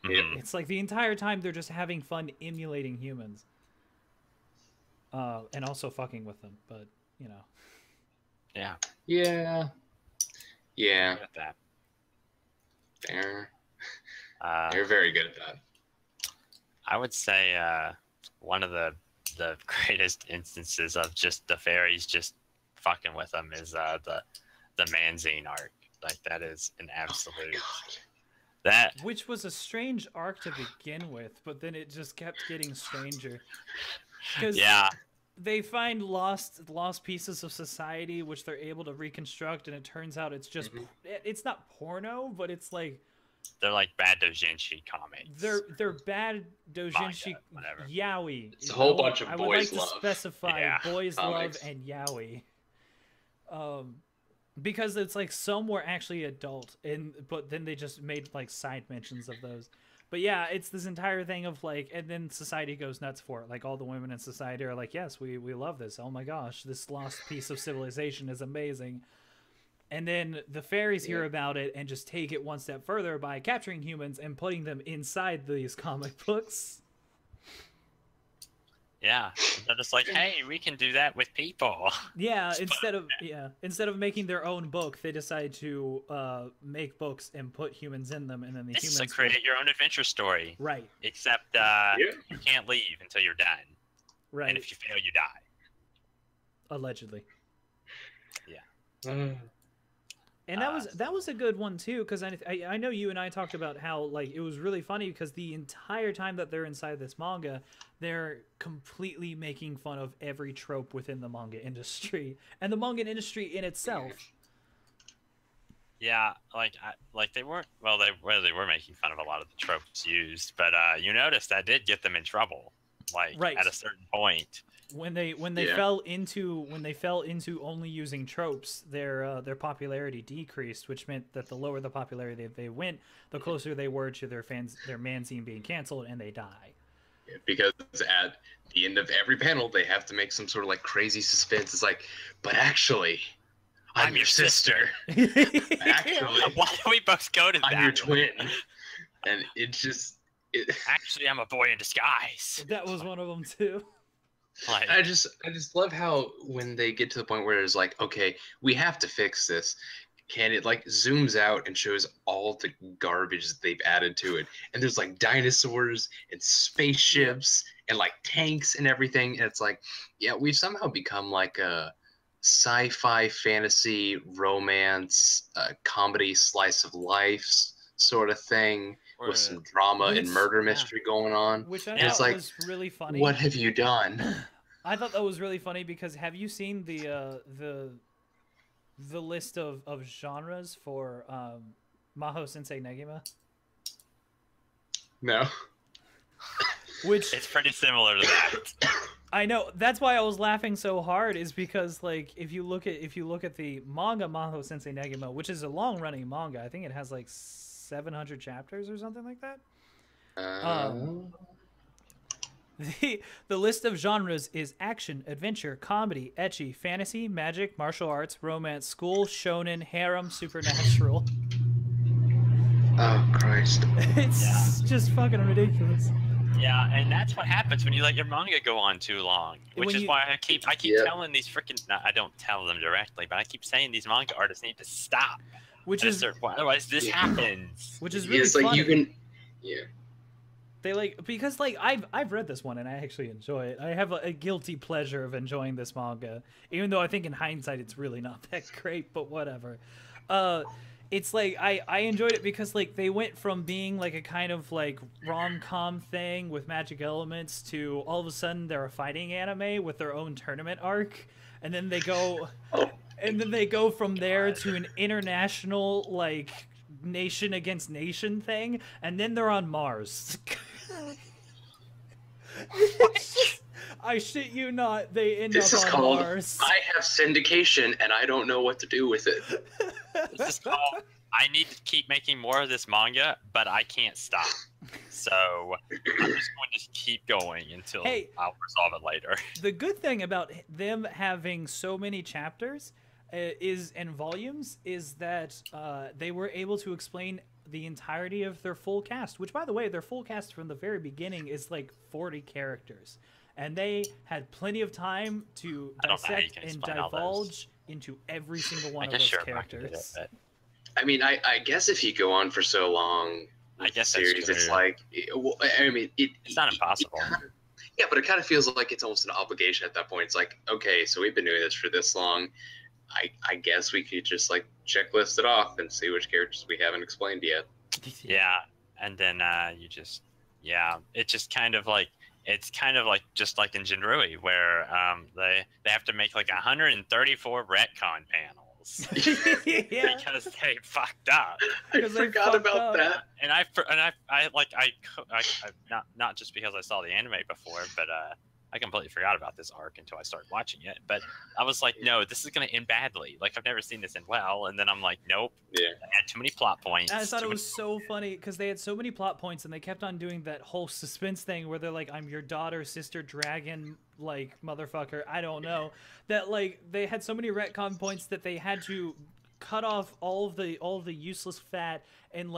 Mm-hmm. It's like the entire time they're just having fun emulating humans. And also fucking with them, but, you know. Yeah. Yeah. Yeah. At that. They're very good at that. I would say one of the greatest instances of just the fairies just fucking with them is the Manzine arc. Like, that is an absolute... Which was a strange arc to begin with, but then it just kept getting stranger. Because they find lost pieces of society which they're able to reconstruct, and it turns out it's just it's not porno, but it's like they're like bad doujinshi comics. They're bad doujinshi yaoi. It's a whole bunch of boys love. I would like to specify boys comics. Love and yaoi. Because it's like some were actually adult, but then they just made like side mentions of those. But yeah, it's this entire thing of like, and then society goes nuts for it. Like all the women in society are like, yes, we love this. Oh my gosh, this lost piece of civilization is amazing. And then the fairies hear about it and just take it one step further by capturing humans and putting them inside these comic books. Yeah, they're just like, hey, we can do that with people. Yeah, instead of making their own book, they decide to make books and put humans in them, and then humans. It's create your own adventure story. Right. Except you can't leave until you're done. Right. And if you fail, you die. Allegedly. Yeah. And that was a good one too, because I know you and I talked about how like it was really funny because the entire time that they're inside this manga, they're completely making fun of every trope within the manga industry and the manga industry in itself. Yeah, like they weren't. Well, they were making fun of a lot of the tropes used, but you noticed that did get them in trouble. Like at a certain point. When they fell into only using tropes, their popularity decreased, which meant that the lower the popularity they went, the closer they were to their manzine being canceled, and they die. Yeah, because at the end of every panel, they have to make some sort of like crazy suspense. It's like, but actually, I'm your sister. Actually, why do we both go to that? I'm your twin, and Actually, I'm a boy in disguise. That was one of them too. Like, I just love how when they get to the point where it's like, okay, we have to fix this. Can it like zooms out and shows all the garbage that they've added to it, and there's like dinosaurs and spaceships and like tanks and everything, and it's like, yeah, we've somehow become like a sci-fi fantasy romance comedy slice of life sort of thing. With some drama and murder mystery going on. Which I thought was really funny. What have you done? I thought that was really funny because have you seen the list of genres for Maho Sensei Negima? No. Which it's pretty similar to that. I know. That's why I was laughing so hard is because like if you look at the manga Maho Sensei Negima, which is a long-running manga, I think it has like 700 chapters or something like that. The list of genres is action, adventure, comedy, ecchi, fantasy, magic, martial arts, romance, school, shonen, harem, supernatural. Oh Christ! It's just fucking ridiculous. Yeah, and that's what happens when you let your manga go on too long. Which is why I keep telling these freaking. I don't tell them directly, but I keep saying these manga artists need to stop. Which is otherwise this happens. Which is really funny. Like you can, They like because like I've read this one and I actually enjoy it. I have a guilty pleasure of enjoying this manga, even though I think in hindsight it's really not that great. But whatever. It's like I enjoyed it because like they went from being like a kind of like rom-com thing with magic elements to all of a sudden they're a fighting anime with their own tournament arc, and then they go. And then they go from there to an international, like, nation against nation thing, and then they're on Mars. I shit you not, they end up on Mars. I have syndication, and I don't know what to do with it. This is called, I need to keep making more of this manga, but I can't stop. So I'm just going to keep going until I'll resolve it later. The good thing about them having so many chapters and volumes is that they were able to explain the entirety of their full cast, which by the way, their full cast from the very beginning is like 40 characters, and they had plenty of time to dissect and divulge into every single one of those characters. I mean, I guess if you go on for so long, I guess series, it's like, I mean, it's not impossible. Yeah, but it kind of feels like it's almost an obligation at that point. It's like, okay, so we've been doing this for this long. I guess we could just like checklist it off and see which characters we haven't explained yet. Yeah, and then it's just kind of like just like in Jinrui where they have to make like 134 retcon panels because they fucked up. I forgot about that. And I not just because I saw the anime before, but I completely forgot about this arc until I started watching it. But I was like, no, this is going to end badly. Like, I've never seen this end well. And then I'm like, nope. Yeah. I had too many plot points. I thought it was so funny because they had so many plot points and they kept on doing that whole suspense thing where they're like, I'm your daughter, sister, dragon, like, motherfucker. I don't know. That, like, they had so many retcon points that they had to cut off all of the useless fat and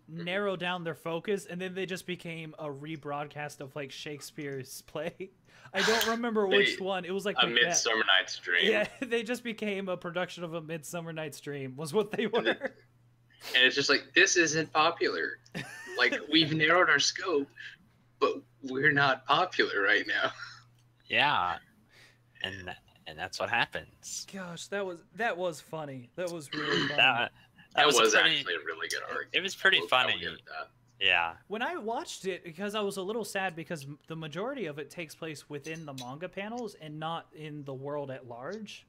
narrow down their focus, and then they just became a rebroadcast of like Shakespeare's play. I don't remember which one. It was like A Midsummer Night's Dream. Yeah, they just became a production of A Midsummer Night's Dream was what they were. And it's just like, this isn't popular. Like, we've narrowed our scope, but we're not popular right now. Yeah. And and that's what happens. Gosh, that was funny. That was really funny. That was actually a really good arc. It was pretty funny. Yeah. When I watched it, because I was a little sad because the majority of it takes place within the manga panels and not in the world at large,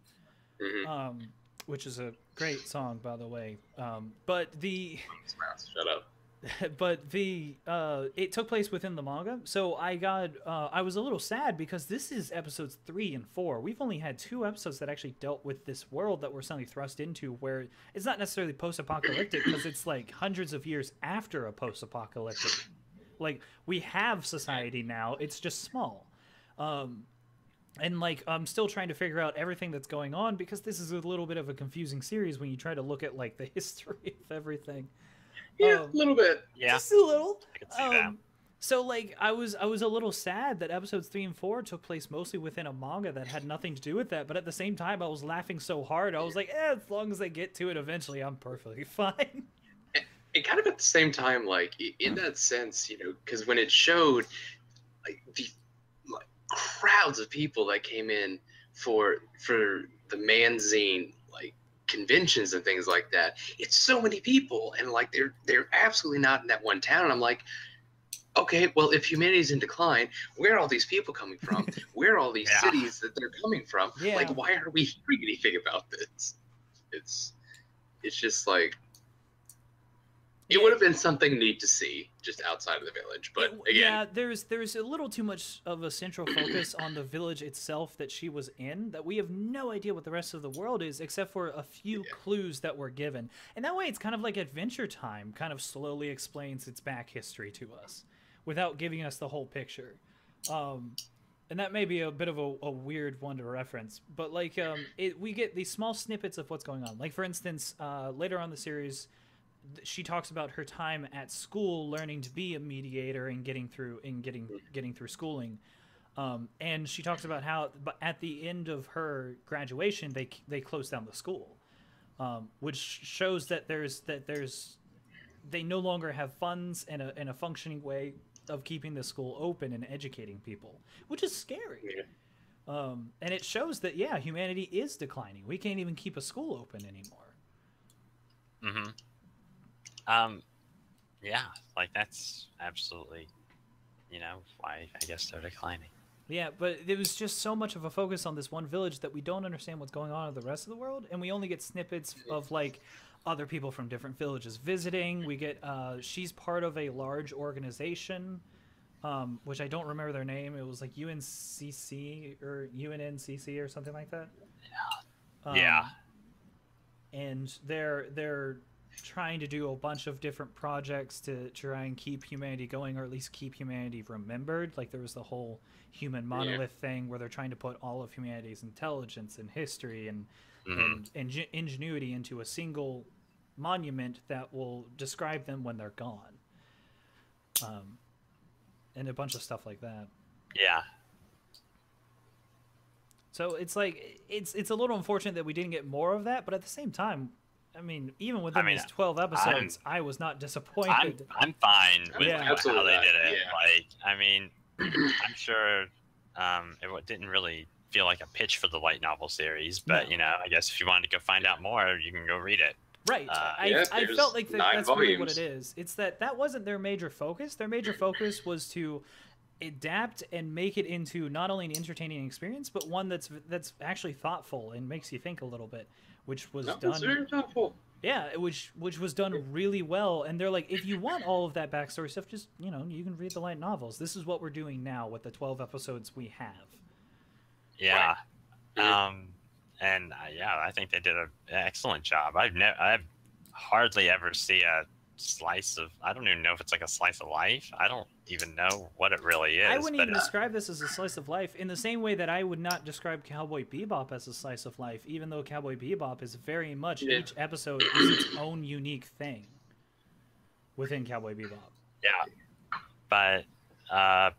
which is a great song, by the way. But the shut up. But it took place within the manga, so I was a little sad because this is episodes 3 and 4. We've only had 2 episodes that actually dealt with this world that we're suddenly thrust into, where it's not necessarily post-apocalyptic because it's like hundreds of years after a post-apocalyptic. Like, we have society now, it's just small. And like, I'm still trying to figure out everything that's going on because this is a little bit of a confusing series when you try to look at like the history of everything. Yeah, a little bit. Yeah, just a little. I can see that. So like, I was a little sad that episodes 3 and 4 took place mostly within a manga that had nothing to do with that. But at the same time, I was laughing so hard. I was like, as long as I get to it eventually, I'm perfectly fine. And kind of at the same time, like in that sense, you know, because when it showed like the crowds of people that came in for the Manzine like conventions and things like that, it's so many people, and like they're absolutely not in that one town. And I'm like, okay, well, if humanity's in decline, where are all these people coming from? Where are all these cities that they're coming from? Yeah. Like, why aren't we hearing anything about this? It's just like, it would have been something neat to see just outside of the village, but again, there's a little too much of a central focus on the village itself that she was in, that we have no idea what the rest of the world is except for a few clues that were given. And that way it's kind of like Adventure Time kind of slowly explains its back history to us without giving us the whole picture. And that may be a bit of a weird one to reference, but like we get these small snippets of what's going on. Like, for instance, later on in the series, she talks about her time at school learning to be a mediator and getting through schooling, and she talks about how at the end of her graduation they closed down the school, which shows that they no longer have funds and a functioning way of keeping the school open and educating people, which is scary. And it shows that humanity is declining. We can't even keep a school open anymore. Yeah, like that's absolutely, why I guess they're declining. Yeah, but there was just so much of a focus on this one village that we don't understand what's going on in the rest of the world, and we only get snippets of like other people from different villages visiting. We get she's part of a large organization, which I don't remember their name. It was like UNCC or UNNCC or something like that. Yeah. And they're trying to do a bunch of different projects to try and keep humanity going, or at least keep humanity remembered. Like, there was the whole human monolith thing where they're trying to put all of humanity's intelligence and history and ingenuity into a single monument that will describe them when they're gone, and a bunch of stuff like that. Yeah. So it's like it's a little unfortunate that we didn't get more of that, but at the same time, I mean, even within these 12 episodes, I was not disappointed. I'm fine with how they did it. Yeah. Like, I mean, I'm sure it didn't really feel like a pitch for the light novel series, but I guess if you wanted to go find out more, you can go read it. Right. I felt like that's really what it is. It's that wasn't their major focus. Their major focus was to adapt and make it into not only an entertaining experience, but one that's actually thoughtful and makes you think a little bit, which was done. Very thoughtful. Yeah, which was done really well. And they're like, if you want all of that backstory stuff, just you can read the light novels. This is what we're doing now with the 12 episodes we have. Yeah. Right. I think they did an excellent job. I've hardly ever see a slice of, I don't even know if it's like a slice of life. I don't even know what it really is. I wouldn't even describe this as a slice of life in the same way that I would not describe Cowboy Bebop as a slice of life, even though Cowboy Bebop is very much, each episode is its own unique thing within Cowboy Bebop. Yeah. But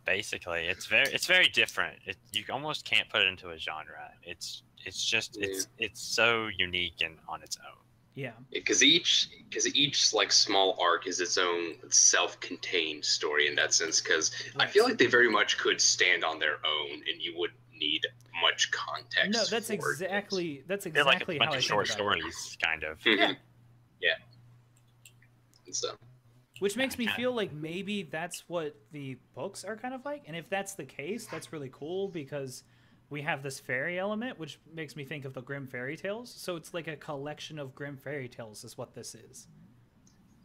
basically it's very different. You almost can't put it into a genre. It's so unique and on its own. Yeah, because each like small arc is its own self-contained story in that sense. Because I feel like they very much could stand on their own, and you wouldn't need much context. No, that's exactly They're how like a bunch I of think short about stories, kind of. Mhm. Yeah. Yeah. And so. Which makes me feel like maybe that's what the books are kind of like. And if that's the case, that's really cool because we have this fairy element, which makes me think of the Grimm fairy tales. So it's like a collection of Grimm fairy tales is what this is.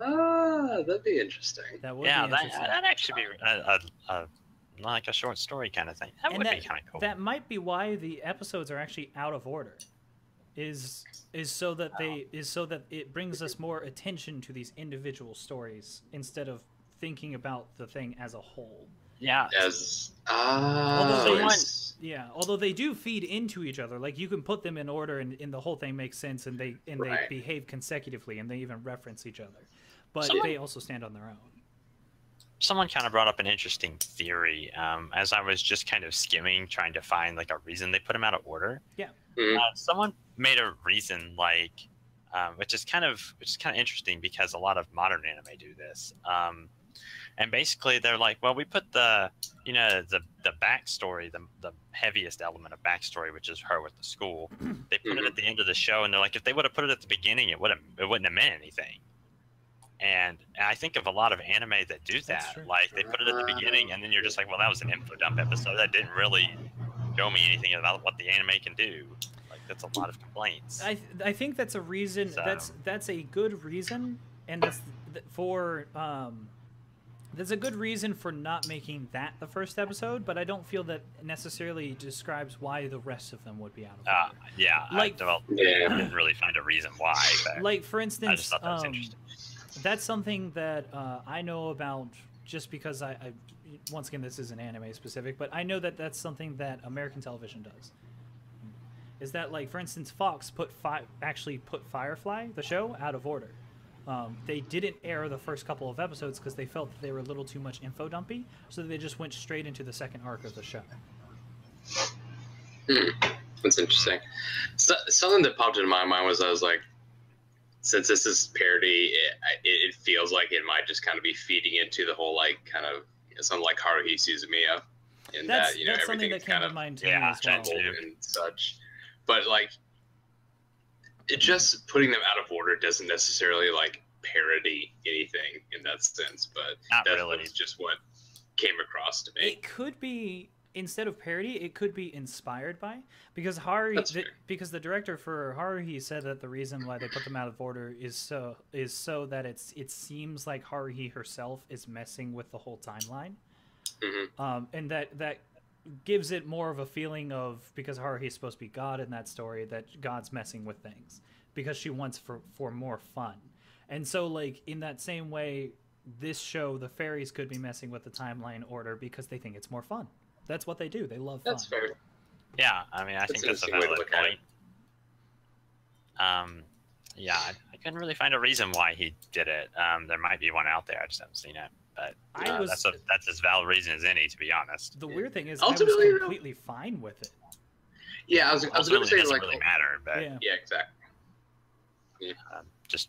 Ah, that'd be interesting. That would Yeah, be interesting. that'd actually be like a short story kind of thing. That would be kind of cool. That might be why the episodes are actually out of order. Is so that it brings us more attention to these individual stories instead of thinking about the thing as a whole. Yeah. Although they do feed into each other. Like you can put them in order and the whole thing makes sense and they behave consecutively and they even reference each other. But they also stand on their own. Someone kind of brought up an interesting theory as I was just kind of skimming, trying to find like a reason they put them out of order. Yeah. Someone made a reason which is kind of interesting because a lot of modern anime do this. And basically they're like, well, we put the backstory, the heaviest element of backstory, which is her with the school. They put it at the end of the show, and they're like, if they would have put it at the beginning, it wouldn't have meant anything. And I think of a lot of anime that do that. Like they put it at the beginning, and then you're just like, well, that was an info dump episode. That didn't really show me anything about what the anime can do. Like that's a lot of complaints. I think that's a reason. So, that's a good reason, and that's a good reason for not making that the first episode. But I don't feel that necessarily describes why the rest of them would be out of order. Yeah, I didn't really find a reason why. But like for instance, I just thought that was interesting. That's something that I know about just because I once again, this isn't anime specific, but I know that that's something that American television does. Is that, like, for instance, Fox actually put Firefly, the show, out of order. They didn't air the first couple of episodes because they felt that they were a little too much info dumpy, so they just went straight into the second arc of the show. That's interesting. So, something that popped into my mind was I was like, since this is parody, it feels like it might just kind of be feeding into the whole, like, kind of something like Haruhi Suzumiya, and that's everything something that came to mind to me as well. And such. But like, it just putting them out of order doesn't necessarily like parody anything in that sense. But that's just what came across to me. It could be, instead of parody, it could be inspired by, because because the director for Haruhi said that the reason why they put them out of order is so that it seems like Haruhi herself is messing with the whole timeline, and that gives it more of a feeling of, because Haruhi is supposed to be God in that story, that God's messing with things because she wants for more fun. And so, like, in that same way, this show, the fairies could be messing with the timeline order because they think it's more fun. That's what they do. They love fun. That's fair. Yeah, I mean, I think that's a valid point. Yeah, I couldn't really find a reason why he did it. There might be one out there. I just haven't seen it. But that's as valid reason as any, to be honest. The weird thing is, I was completely fine with it. Yeah, I was going to say, like, it doesn't really matter, but yeah, exactly. Yeah. Just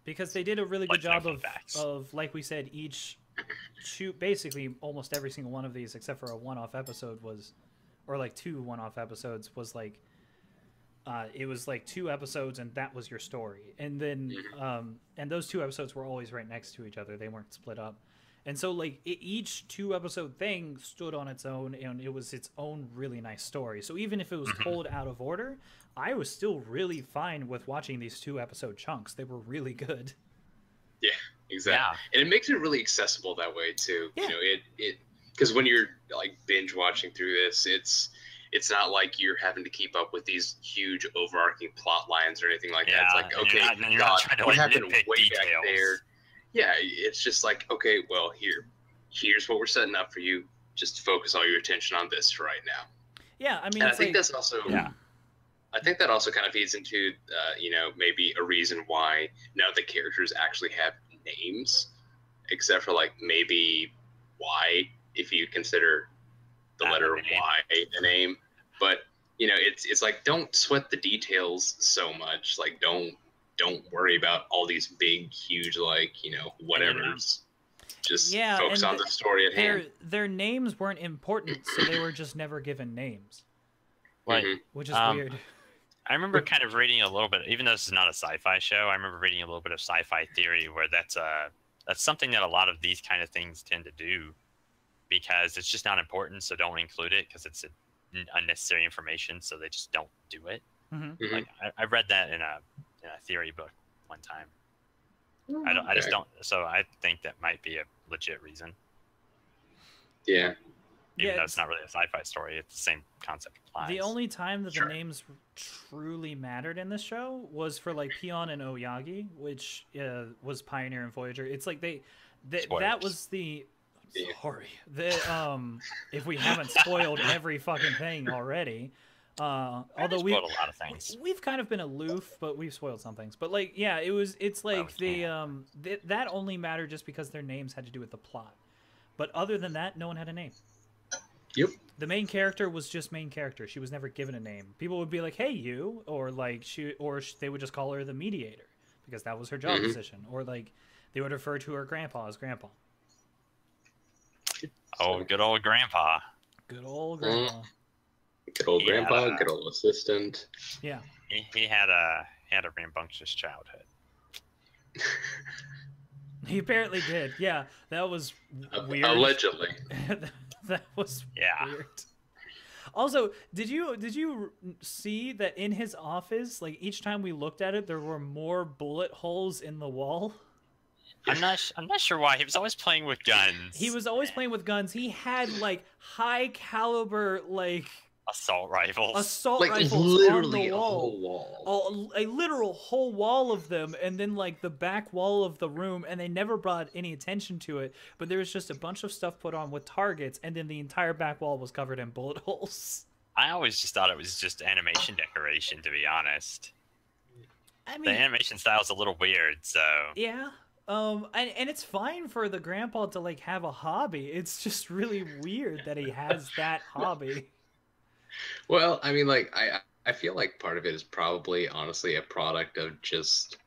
because they did a really good job of, like we said, basically almost every single one of these, except for a one-off episode or like 2 one-off episodes, was like, it was like 2 episodes and that was your story. And then, and those 2 episodes were always right next to each other. They weren't split up. And so, like, each 2-episode thing stood on its own, and it was its own really nice story. So even if it was told out of order, I was still really fine with watching these 2-episode chunks. They were really good. Yeah, exactly. Yeah. And it makes it really accessible that way too. Yeah. You know, because when you're like binge watching through this, it's not like you're having to keep up with these huge overarching plot lines or anything like that. It's like, okay, what happened way back there? Yeah, it's just like, okay, well, here's what we're setting up for you. Just focus all your attention on this right now. Yeah, I mean, and I think that's also, I think that also kind of feeds into, maybe a reason why none of the characters actually have names, except for like maybe Y, if you consider the letter Y a name. But it's like, don't sweat the details so much. Like, don't worry about all these big, huge, like, whatevers. Just Yeah, focus and on the story at hand. their names weren't important, so they were just never given names, Like, which is weird. I remember kind of reading a little bit, even though this is not a sci-fi show. I remember reading a little bit of sci-fi theory where that's something that a lot of these kind of things tend to do, because it's just not important, so don't include it because it's unnecessary information, so they just don't do it. Like I read that in a theory book one time. I just don't. So I think that might be a legit reason. Yeah. Even though it's not really a sci-fi story, it's the same concept applies. The only time that the names truly mattered in this show was for like Pion and Oyagi, which was Pioneer and Voyager. It's like that was the sorry. If we haven't spoiled every fucking thing already. Although we spoiled a lot of things. We've kind of been aloof, but we've spoiled some things. But like, yeah, it's like that only mattered just because their names had to do with the plot. But other than that, no one had a name. Yep. The main character was just main character. She was never given a name. People would be like, "Hey, you," or like they would just call her the mediator because that was her job position, or like they would refer to her grandpa as grandpa. Oh, good old grandpa. Good old grandpa. Good old grandpa. Good old assistant. Yeah. He had a rambunctious childhood. He apparently did. Yeah, that was weird. Allegedly. That was weird. Also, did you see that in his office, like each time we looked at it, there were more bullet holes in the wall? I'm not sure why. He was always playing with guns. He was always playing with guns. He had like high caliber assault rifles literally on the wall. A whole wall. A literal whole wall of them, and then like the back wall of the room, and they never brought any attention to it, but there was just a bunch of stuff put on with targets, and then the entire back wall was covered in bullet holes. I always just thought it was just animation decoration, to be honest. I mean, the animation style is a little weird, so yeah. And it's fine for the grandpa to like have a hobby. It's just really weird that he has that hobby. Well, I mean, like, I feel like part of it is probably, honestly, a product of just,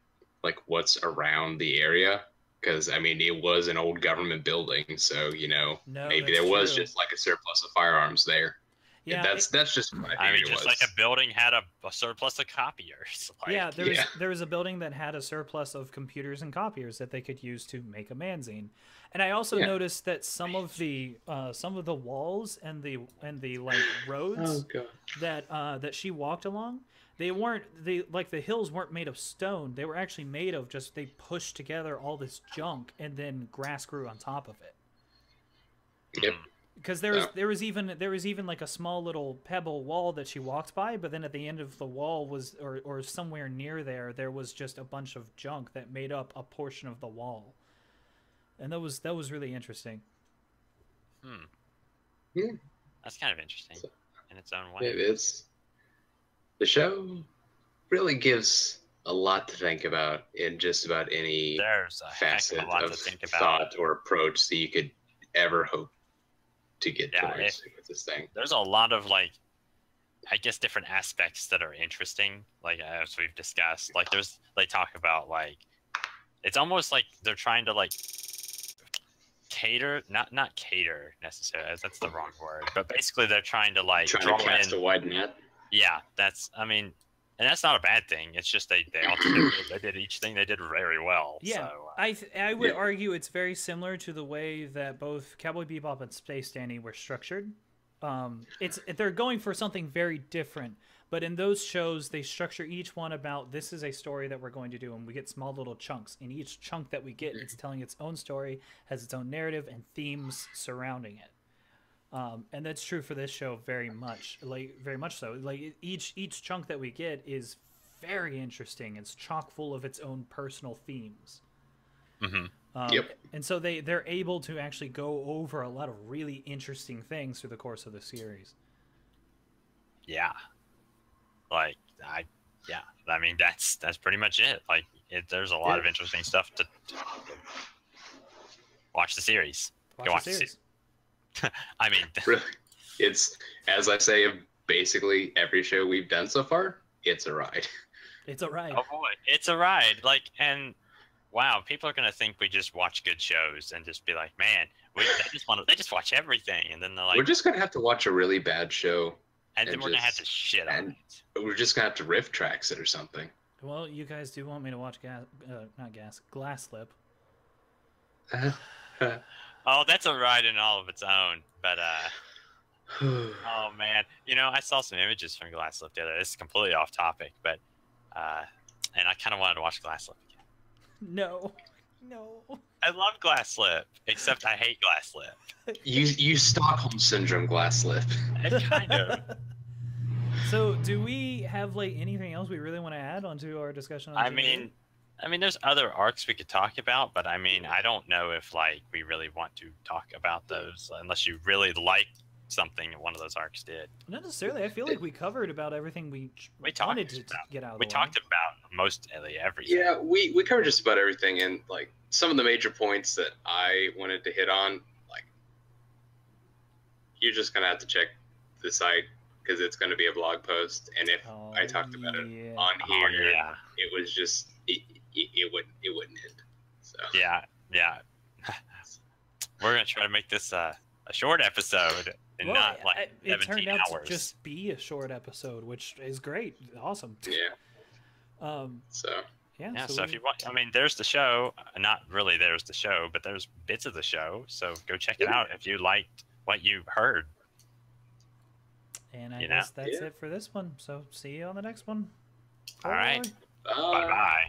like, what's around the area. Because, I mean, it was an old government building, so, you know, maybe there was just, like, a surplus of firearms there. Yeah, that's just what I mean, just like a building had a surplus of copiers. Like, yeah, there was a building that had a surplus of computers and copiers that they could use to make a manzine. And I also noticed that some of the walls and the like roads that she walked along, the hills weren't made of stone. They were actually made of they pushed together all this junk and then grass grew on top of it. Yep. Because there was even like a small little pebble wall that she walked by, but then at the end of the wall was or somewhere near there was just a bunch of junk that made up a portion of the wall, and that was really interesting. That's kind of interesting in its own way. It is. The show really gives a lot to think about in just about any facet of thought or approach that you could ever hope to get towards with this thing. There's a lot of like, I guess, different aspects that are interesting. Like as we've discussed, like they talk about like, it's almost like they're trying to like cater, not cater necessarily. That's the wrong word, but basically they're trying to like draw to cast a wide net. Yeah, and that's not a bad thing. It's just they did each thing they did very well. Yeah, so, I would argue it's very similar to the way that both Cowboy Bebop and Space Dandy were structured. They're going for something very different, but in those shows they structure each one about this is a story that we're going to do, and we get small little chunks. In each chunk that we get, it's telling its own story, has its own narrative and themes surrounding it. And that's true for this show very much so. Like each chunk that we get is very interesting. It's chock full of its own personal themes. And so they're able to actually go over a lot of really interesting things through the course of the series. Yeah, I mean that's pretty much it. Like there's a lot of interesting stuff to watch the series. Watch the series. I mean, really, it's, as I say of basically every show we've done so far, it's a ride. It's a ride. Oh boy, it's a ride. Like, and wow, people are gonna think we just watch good shows and just be like, man, they just watch everything, and then they're like, we're just gonna have to watch a really bad show, and then we're gonna have to shit on it. we're just gonna have to riff tracks it or something. Well, you guys do want me to watch Glass Slip. Oh, that's a ride in all of its own. But oh man, you know, I saw some images from Glass Slip the other day. This is completely off topic, but and I kind of wanted to watch Glass Slip again. No. I love Glass Slip, except I hate Glass Slip. You Stockholm syndrome Glass Slip. Kind of. So, do we have like anything else we really want to add onto our discussion on I mean, there's other arcs we could talk about, but I mean, I don't know if like we really want to talk about those unless you really like something one of those arcs did. Not necessarily. I feel like we covered about everything we wanted to get out of the way. We talked about mostly everything. Yeah, we covered just about everything, and like some of the major points that I wanted to hit on, like you're just gonna have to check the site because it's gonna be a blog post, and if I talked about it on here, it was just it wouldn't end. So yeah. We're gonna try to make this a short episode. And not like 17 it turned out hours. to just be a short episode, which is great, awesome. Yeah. So if you want, I mean, there's the show. Not really, there's the show, but there's bits of the show. So go check it out if you liked what you heard. And I guess that's it for this one. So see you on the next one. All right. Bye. Bye.